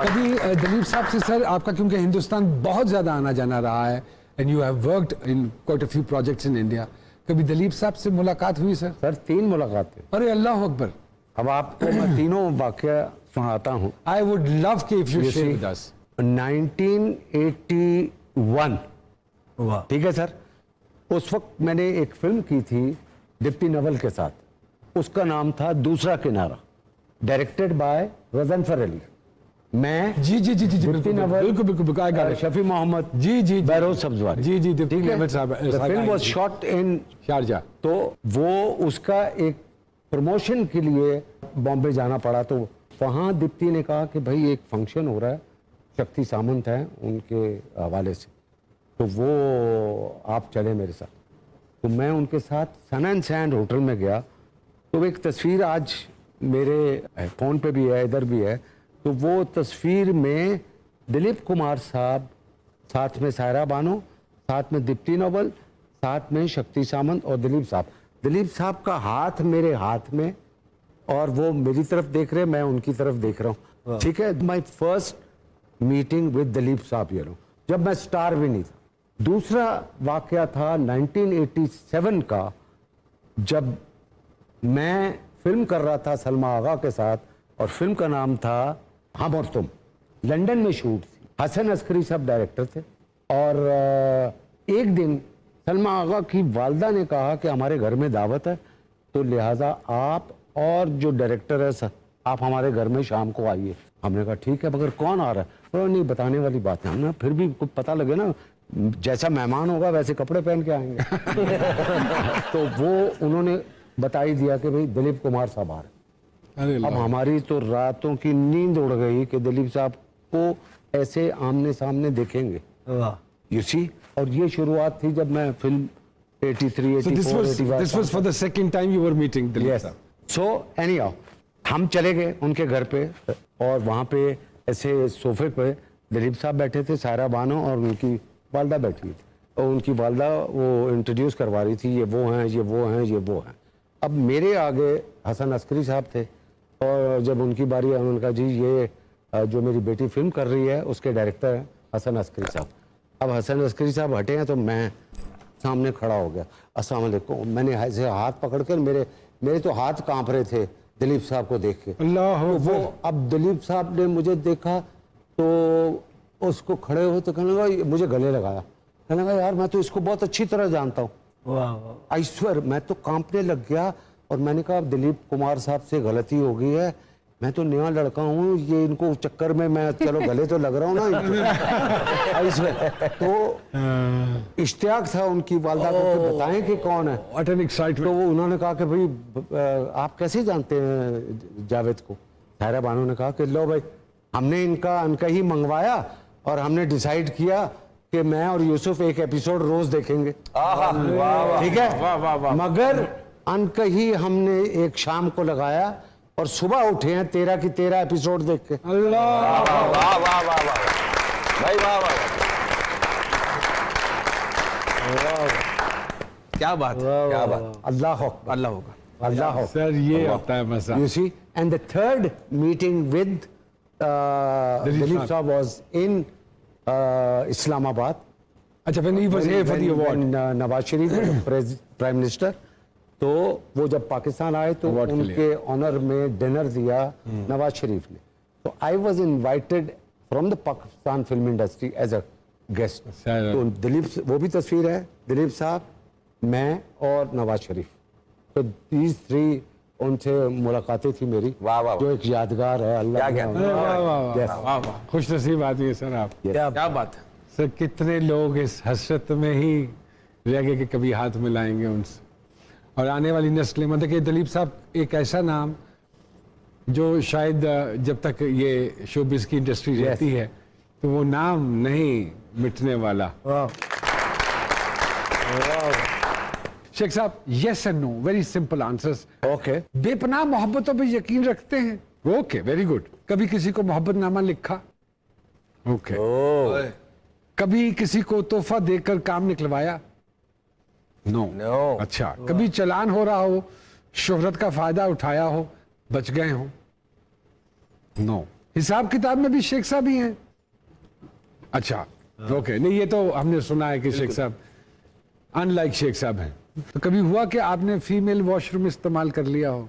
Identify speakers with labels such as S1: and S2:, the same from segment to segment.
S1: कभी दलीप साहब से सर आपका, क्योंकि हिंदुस्तान बहुत ज्यादा आना जाना रहा है and you have worked in quite a few projects in India, कभी दलीप साहब से मुलाकात हुई सर?
S2: सर 3 मुलाकातें।
S1: अरे अल्लाह अकबर।
S2: अब आपको मैं तीनों वाकया सुनाता हूँ।
S1: आई वुड लव कि if you share with us.
S2: 1981, ठीक है सर, उस वक्त मैंने एक फिल्म की थी दीप्ति नवल के साथ, उसका नाम था दूसरा किनारा, डायरेक्टेड बाय गजनफर अली। मैं
S1: जी जी जी जी
S2: दीप्ति नवल,
S1: बिल्कुल बिल्कुल बिल्कुल,
S2: शफी मोहम्मद,
S1: जी जी
S2: बैरोज सब्जवारी,
S1: जी जी
S2: ठीक है। Film was shot in
S1: Sharjah.
S2: तो वो उसका एक प्रमोशन के लिए बॉम्बे जाना पड़ा, तो वहाँ दीप्ति ने कहा कि भाई एक फंक्शन हो रहा है, शक्ति सामंत है उनके हवाले से, तो वो आप चले मेरे साथ। तो मैं उनके साथ सन एंड सैंड होटल में गया। तो एक तस्वीर आज मेरे फ़ोन पे भी है, इधर भी है। तो वो तस्वीर में दिलीप कुमार साहब, साथ में सायरा बानो, साथ में दीप्ति नवल, साथ में शक्ति सामंत और दिलीप साहब। दिलीप साहब का हाथ मेरे हाथ में और वो मेरी तरफ देख रहे, मैं उनकी तरफ देख रहा हूँ, ठीक है। My first meeting with Dilip साहब, ये लो, जब मैं स्टार भी नहीं था। दूसरा वाकया था 1987 का, जब मैं फिल्म कर रहा था सलमा आगा के साथ, और फिल्म का नाम था हम और तुम। लंदन में शूट थी, हसन अस्करी साहब डायरेक्टर थे। और एक दिन सलमा आगा की वालदा ने कहा कि हमारे घर में दावत है, तो लिहाजा आप और जो डायरेक्टर है आप हमारे घर में शाम को आइए। हमने कहा ठीक है, मगर कौन आ रहा है? तो नहीं बताने वाली बात है। हमने फिर भी कुछ पता लगे ना, जैसा मेहमान होगा वैसे कपड़े पहन के आएंगे। तो वो उन्होंने बता ही दिया कि भाई दिलीप कुमार साहब आ रहे। अब हमारी तो रातों की नींद उड़ गई कि दिलीप साहब को ऐसे आमने सामने देखेंगे, यू सी। और ये शुरुआत थी जब मैं film 83, 84,
S1: This was for the second time you were meeting Dilip साहब।
S2: सो anyhow, हम चले गए उनके घर पे, और वहाँ पे ऐसे सोफे पे दिलीप साहब बैठे थे, सायरा बानो और उनकी वालदा बैठी थी। और उनकी वालदा वो इंट्रोड्यूस करवा रही थी, ये वो हैं, ये वो हैं, ये वो हैं। अब मेरे आगे हसन अस्करी साहब थे, और जब उनकी बारी आई उन्होंने कहा जी ये जो मेरी बेटी फिल्म कर रही है उसके डायरेक्टर हैं हसन अस्करी साहब। अब हसन अस्करी साहब हटे हैं तो मैं सामने खड़ा हो गया, अस्सलाम वालेकुम। मैंने ऐसे हाथ पकड़ कर, मेरे तो हाथ कांप रहे थे दिलीप साहब को देख के।
S1: अल्लाह
S2: तो वो अब दिलीप साहब ने मुझे देखा तो उसको खड़े हुए तो कहने लगा, मुझे गले लगाया, कहने लगा यार मैं तो इसको बहुत अच्छी तरह जानता हूँ। आई स्वेयर, मैं तो कांपने लग गया। और मैंने कहा दिलीप कुमार साहब से गलती हो गई है, मैं तो नया लड़का हूँ, ये इनको चक्कर में मैं चलो गले तो लग रहा हूँ ना। I swear. तो इश्तियाक था उनकी वालदा को कि बताएं कि कौन है।
S1: What an excitement।
S2: तो वो उन्होंने कहा कि भाई आप कैसे जानते हैं जावेद को? सायरा बानो ने कहा कि लो भाई, हमने इनका ही मंगवाया और हमने डिसाइड किया कि मैं और यूसुफ एक एपिसोड रोज देखेंगे, ठीक है। मगर अनका ही हमने एक शाम को लगाया और सुबह उठे हैं 13 की 13 एपिसोड देख के।
S1: अल्लाह
S3: वाह वाह वाह वाह भाई, वाह वाह, क्या बात है, क्या बात।
S2: अल्लाह
S3: अल्लाह होगा,
S2: अल्लाह
S1: सर, ये होता है मजा।
S2: You see, and the third meeting with Dilip Saab was in Islamabad.
S1: अच्छा, when he was here for the award।
S2: Nawaz Sharif prime minister, तो वो जब पाकिस्तान आए तो उनके ऑनर में डिनर दिया नवाज शरीफ ने। तो I was invited from the Pakistan film industry as a guest. तो दिलीप, वो भी तस्वीर है, दिलीप साहब, मैं और नवाज शरीफ। तो these 3 उनसे मुलाकातें थी मेरी, जो एक यादगार है। अल्लाह
S1: वाह, खुश नसीब आदमी है सर आप।
S3: क्या बात है
S1: सर। कितने लोग इस हसरत में ही रह गए कि कभी हाथ मिलाएंगे उनसे, और आने वाली नस्लें। मतलब कि दिलीप साहब एक ऐसा नाम जो शायद जब तक ये शोबिज़ की इंडस्ट्री रहती है तो वो नाम नहीं मिटने वाला। शेख साहब, yes and no, very simple answers.
S2: Okay.
S1: बेपनाह मोहब्बतों पे यकीन रखते हैं? Okay, very good. कभी किसी को मोहब्बतनामा लिखा? ओके। कभी किसी को तोहफा देकर काम निकलवाया? नो। अच्छा, कभी चलान हो रहा हो, शोहरत का फायदा उठाया हो, बच गए हो? नो। हिसाब किताब में भी शेख साहब ही हैं। अच्छा, ओके, नहीं ये तो हमने सुना है कि शेख साहब अनलाइक शेख साहब हैं। तो कभी हुआ कि आपने फीमेल वॉशरूम इस्तेमाल कर लिया हो?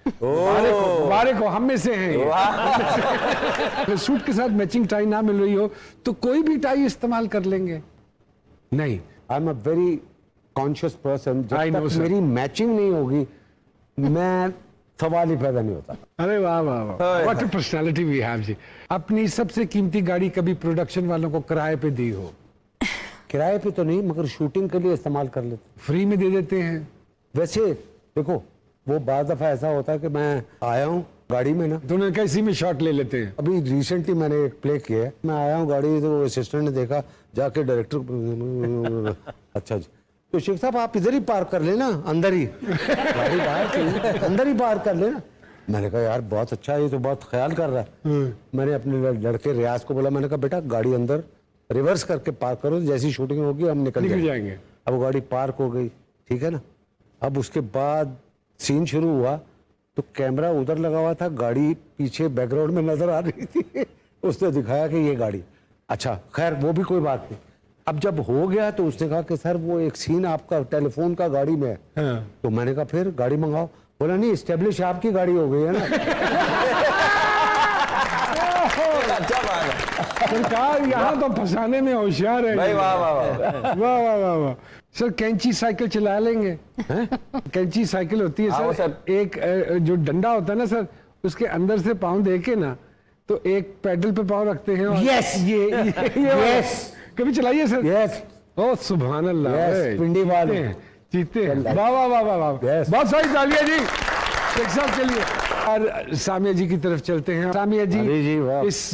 S1: मुबारक हो, हम में से हैं ये। अगर सूट के साथ मैचिंग टाई ना मिल रही हो तो कोई भी टाई इस्तेमाल कर लेंगे? नहीं,
S2: I am a very conscious person.
S1: I
S2: जब
S1: know,
S2: तक
S1: sir.
S2: मेरी मैचिंग नहीं होगी मैं सवाल ही पैदा नहीं होता।
S1: अरे वाह वाह वाह, what a personality we have ji. अपनी सबसे कीमती गाड़ी कभी प्रोडक्शन वालों को किराए पे दी हो?
S2: किराए पे तो नहीं, मगर शूटिंग के लिए इस्तेमाल कर लेते।
S1: फ्री में दे देते हैं?
S2: वैसे देखो, वो बाद दफा ऐसा होता है कि मैं आया हूँ गाड़ी में ना,
S1: तो उन्हें कैसी में शॉट ले लेते हैं?
S2: अभी रिसेंटली मैंने एक प्ले किया है, मैं आया हूँ गाड़ी, तो असिस्टेंट ने देखा, जाके डायरेक्टर अच्छा जी, तो शेख साहब आप इधर ही पार्क कर लेना, अंदर ही गाड़ी बाहर थी, अंदर ही पार्क कर लेना। मैंने कहा यार बहुत अच्छा है, ये तो बहुत ख्याल कर रहा है। मैंने अपने लड़के रियाज को बोला, मैंने कहा बेटा गाड़ी अंदर रिवर्स करके पार्क करो, जैसी शूटिंग होगी हम निकल
S1: जाएंगे।
S2: अब वो गाड़ी पार्क हो गई, ठीक है ना। अब उसके बाद सीन शुरू हुआ तो कैमरा उधर लगा हुआ था, गाड़ी पीछे बैकग्राउंड में नजर आ रही थी। उसने दिखाया कि ये गाड़ी, अच्छा खैर वो भी कोई बात नहीं। अब जब हो गया तो उसने कहा कि सर वो एक सीन आपका टेलीफोन का गाड़ी में है।
S1: हाँ।
S2: तो मैंने कहा फिर गाड़ी मंगाओ। बोला नहीं, एस्टेब्लिश आपकी गाड़ी हो गई है ना।
S3: अच्छा बात है
S1: सरकार यहाँ तो फंसाने में होशियार है।
S3: भाई, वाह वाह वाह।
S1: वाह वाह वाह वाह। सर कैंची साइकिल चला लेंगे? कैंची साइकिल होती है
S3: हाँ,
S1: सर, एक जो डंडा होता है ना सर, उसके अंदर से पाँव दे के ना, तो एक पैडल पे पाँव रखते हैं और
S2: Yes!
S1: ये
S2: Yes!
S1: कभी चलाइए सर।
S2: यस,
S1: ओ सुभान अल्लाह।
S2: Yes,
S1: ए,
S2: पिंडी वाल।
S1: जीतते हैं। वाह वाह वाह वाह वाह।
S2: Yes.
S1: बहुत सारी तालियां जी शेख साहब के लिए। और सामिया जी की तरफ चलते हैं। सामिया जी,
S2: अरे जी, वाह।
S1: इस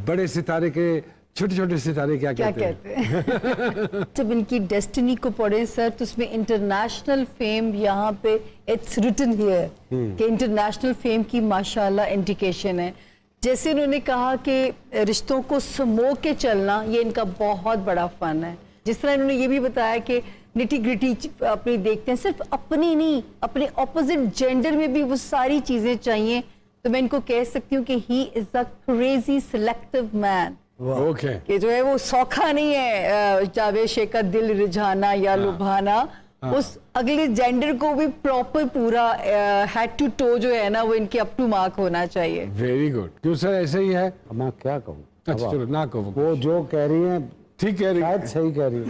S1: बड़े सितारे के छोटे छोटे सितारे क्या
S4: क्या
S1: कहते हैं?
S4: कहते हैं? जब इनकी डेस्टिनी को पढ़े सर, तो उसमें इंटरनेशनल फेम, यहाँ पे इट्स रिटन हियर कि इंटरनेशनल फेम की माशाल्लाह इंडिकेशन है। जैसे उन्होंने कहा कि रिश्तों को समो के चलना, ये इनका बहुत बड़ा फन है। जिस तरह इन्होंने ये भी बताया कि निटी ग्रिटी अपनी देखते हैं, सिर्फ अपनी नहीं, अपने ऑपोजिट जेंडर में भी वो सारी चीजें चाहिए। तो मैं इनको कह सकती हूँ कि he is a crazy selective man,
S1: okay.
S4: कि जो है वो सौखा नहीं है जावेद शेख का दिल रिझाना या लुभाना। उस अगले जेंडर को भी प्रॉपर पूरा हेड टू टो जो है ना, वो इनके अप टू मार्क होना चाहिए।
S1: Very good. क्यों सर ऐसे ही है?
S2: अब मैं क्या कहूँ।
S1: अच्छा चलो ना कहो,
S2: वो जो कह रही है
S1: ठीक कह रही
S2: शायद सही कह रही है।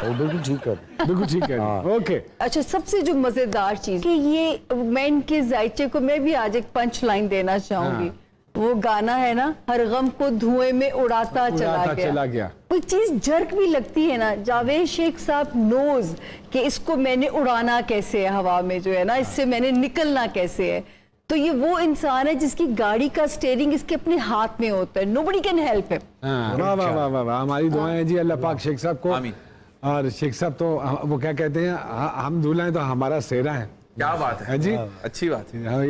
S2: वो बिल्कुल ठीक कह रही है।
S1: बिल्कुल ठीक कह रही है। ओके।
S4: अच्छा, सबसे जो मजेदार चीज कि ये मैं इनके जायचे को मैं भी आज एक पंच लाइन देना चाहूंगी। वो गाना है ना, हर गम को धुएं में उड़ाता चला गया। कोई चीज जर्क भी लगती है ना, जावेद शेख साहब नोज कि इसको मैंने उड़ाना कैसे है हवा में, जो है ना, इससे मैंने निकलना कैसे है। तो ये वो इंसान है जिसकी गाड़ी का स्टीयरिंग इसके अपने हाथ में होता है। Nobody can help him.
S1: हाँ, वाह वाह वाह वाह वाह। हमारी दुआएं हैं जी, अल्लाह पाक शेख साहब को।
S3: आमीन।
S1: और शेख साहब तो वो क्या कहते हैं, हम दूल्हा हैं तो हमारा सेहरा है।
S3: क्या बात है
S1: जी,
S3: अच्छी बात है।